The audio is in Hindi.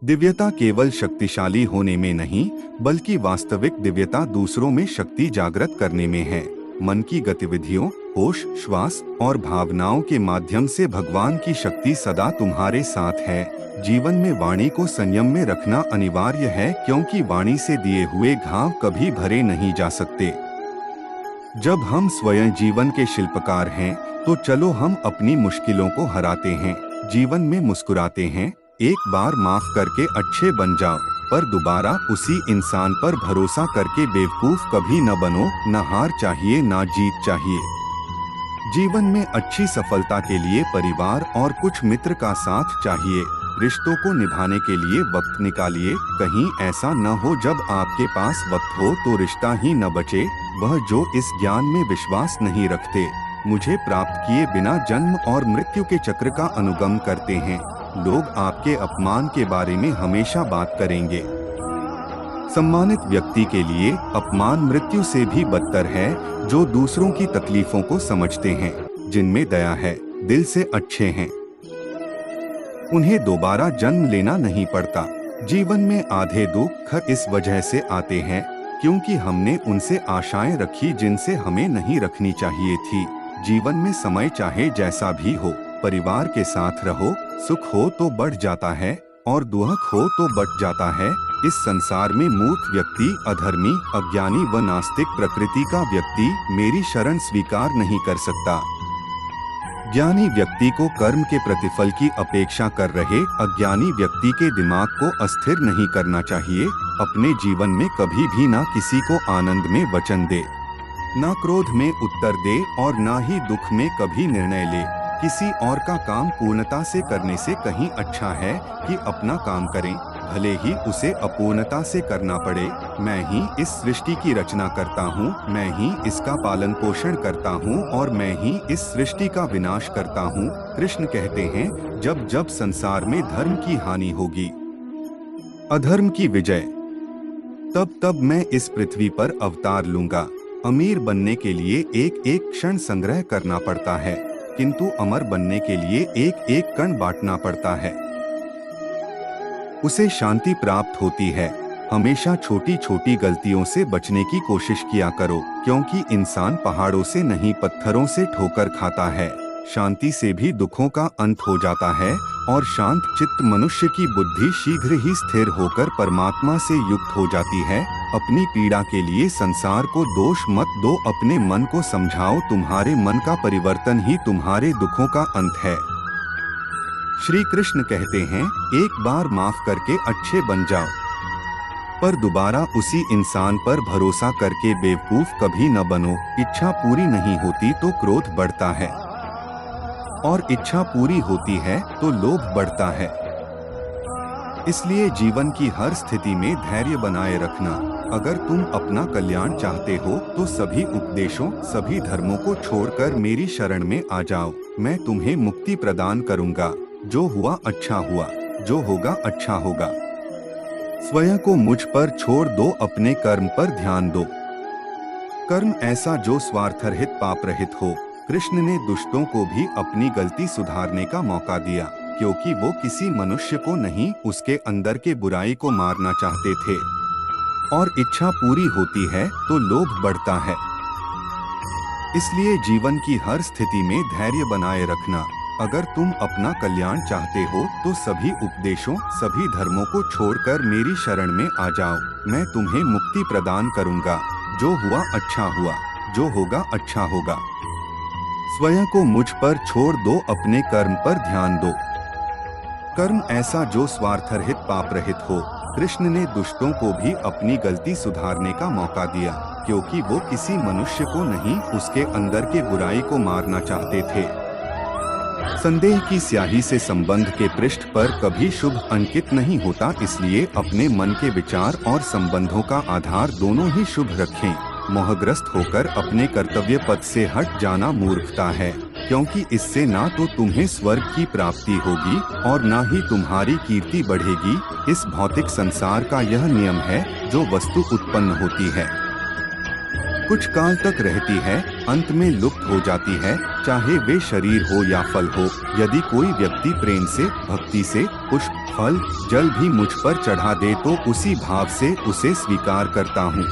दिव्यता केवल शक्तिशाली होने में नहीं, बल्कि वास्तविक दिव्यता दूसरों में शक्ति जागृत करने में है। मन की गतिविधियों, होश, श्वास और भावनाओं के माध्यम से भगवान की शक्ति सदा तुम्हारे साथ है। जीवन में वाणी को संयम में रखना अनिवार्य है, क्योंकि वाणी से दिए हुए घाव कभी भरे नहीं जा सकते। जब हम स्वयं जीवन के शिल्पकार हैं, तो चलो हम अपनी मुश्किलों को हराते हैं, जीवन में मुस्कुराते हैं। एक बार माफ करके अच्छे बन जाओ, पर दोबारा उसी इंसान पर भरोसा करके बेवकूफ कभी न बनो। न हार चाहिए, न जीत चाहिए। जीवन में अच्छी सफलता के लिए परिवार और कुछ मित्र का साथ चाहिए। रिश्तों को निभाने के लिए वक्त निकालिए। कहीं ऐसा न हो जब आपके पास वक्त हो तो रिश्ता ही न बचे। वह जो इस ज्ञान में विश्वास नहीं रखते, मुझे प्राप्त किए बिना जन्म और मृत्यु के चक्र का अनुगम करते हैं। लोग आपके अपमान के बारे में हमेशा बात करेंगे। सम्मानित व्यक्ति के लिए अपमान मृत्यु से भी बदतर है। जो दूसरों की तकलीफों को समझते हैं, जिनमें दया है, दिल से अच्छे हैं, उन्हें दोबारा जन्म लेना नहीं पड़ता। जीवन में आधे दुख इस वजह से आते हैं क्योंकि हमने उनसे आशाएं रखी जिनसे हमें नहीं रखनी चाहिए थी। जीवन में समय चाहे जैसा भी हो, परिवार के साथ रहो। सुख हो तो बढ़ जाता है और दुख हो तो बट जाता है। इस संसार में मूर्ख व्यक्ति, अधर्मी, अज्ञानी व नास्तिक प्रकृति का व्यक्ति मेरी शरण स्वीकार नहीं कर सकता। ज्ञानी व्यक्ति को कर्म के प्रतिफल की अपेक्षा कर रहे अज्ञानी व्यक्ति के दिमाग को अस्थिर नहीं करना चाहिए। अपने जीवन में कभी भी ना किसी को आनंद में वचन दे, ना क्रोध में उत्तर दे और ना ही दुख में कभी निर्णय ले। किसी और का काम पूर्णता से करने से कहीं अच्छा है कि अपना काम करें, भले ही उसे अपूर्णता से करना पड़े। मैं ही इस सृष्टि की रचना करता हूँ, मैं ही इसका पालन पोषण करता हूँ और मैं ही इस सृष्टि का विनाश करता हूँ। कृष्ण कहते हैं, जब जब संसार में धर्म की हानि होगी, अधर्म की विजय, तब तब मैं इस पृथ्वी पर अवतार लूंगा। अमीर बनने के लिए एक एक क्षण संग्रह करना पड़ता है, किंतु अमर बनने के लिए एक एक कण बांटना पड़ता है, उसे शांति प्राप्त होती है। हमेशा छोटी छोटी गलतियों से बचने की कोशिश किया करो, क्योंकि इंसान पहाड़ों से नहीं पत्थरों से ठोकर खाता है। शांति से भी दुखों का अंत हो जाता है और शांत चित्त मनुष्य की बुद्धि शीघ्र ही स्थिर होकर परमात्मा से युक्त हो जाती है। अपनी पीड़ा के लिए संसार को दोष मत दो, अपने मन को समझाओ। तुम्हारे मन का परिवर्तन ही तुम्हारे दुखों का अंत है। श्री कृष्ण कहते हैं, एक बार माफ करके अच्छे बन जाओ, पर दोबारा उसी इंसान पर भरोसा करके बेवकूफ कभी न बनो। इच्छा पूरी नहीं होती तो क्रोध बढ़ता है और इच्छा पूरी होती है तो लोभ बढ़ता है। इसलिए जीवन की हर स्थिति में धैर्य बनाए रखना। अगर तुम अपना कल्याण चाहते हो तो सभी उपदेशों, सभी धर्मों को छोड़कर मेरी शरण में आ जाओ। मैं तुम्हें मुक्ति प्रदान करूंगा। जो हुआ अच्छा हुआ, जो होगा अच्छा होगा। स्वयं को मुझ पर छोड़ दो, अपने कर्म पर ध्यान दो। कर्म ऐसा जो स्वार्थरहित, पाप रहित हो। कृष्ण ने दुष्टों को भी अपनी गलती सुधारने का मौका दिया, क्योंकि वो किसी मनुष्य को नहीं, उसके अंदर के बुराई को मारना चाहते थे। और इच्छा पूरी होती है तो लोभ बढ़ता है। इसलिए जीवन की हर स्थिति में धैर्य बनाए रखना। अगर तुम अपना कल्याण चाहते हो तो सभी उपदेशों, सभी धर्मों को छोड़कर मेरी शरण में आ जाओ। मैं तुम्हें मुक्ति प्रदान करूंगा। जो हुआ अच्छा हुआ, जो होगा अच्छा होगा। स्वयं को मुझ पर छोड़ दो, अपने कर्म पर ध्यान दो। कर्म ऐसा जो स्वार्थरहित, पाप रहित हो। कृष्ण ने दुष्टों को भी अपनी गलती सुधारने का मौका दिया, क्योंकि वो किसी मनुष्य को नहीं, उसके अंदर के बुराई को मारना चाहते थे। संदेह की स्याही से संबंध के पृष्ठ पर कभी शुभ अंकित नहीं होता, इसलिए अपने मन के विचार और संबंधों का आधार दोनों ही शुभ रखें। मोहग्रस्त होकर अपने कर्तव्य पथ से हट जाना मूर्खता है, क्योंकि इससे ना तो तुम्हें स्वर्ग की प्राप्ति होगी और ना ही तुम्हारी कीर्ति बढ़ेगी। इस भौतिक संसार का यह नियम है, जो वस्तु उत्पन्न होती है कुछ काल तक रहती है, अंत में लुप्त हो जाती है, चाहे वे शरीर हो या फल हो। यदि कोई व्यक्ति प्रेम से, भक्ति से पुष्प, फल, जल भी मुझ पर चढ़ा दे तो उसी भाव से उसे स्वीकार करता हूँ।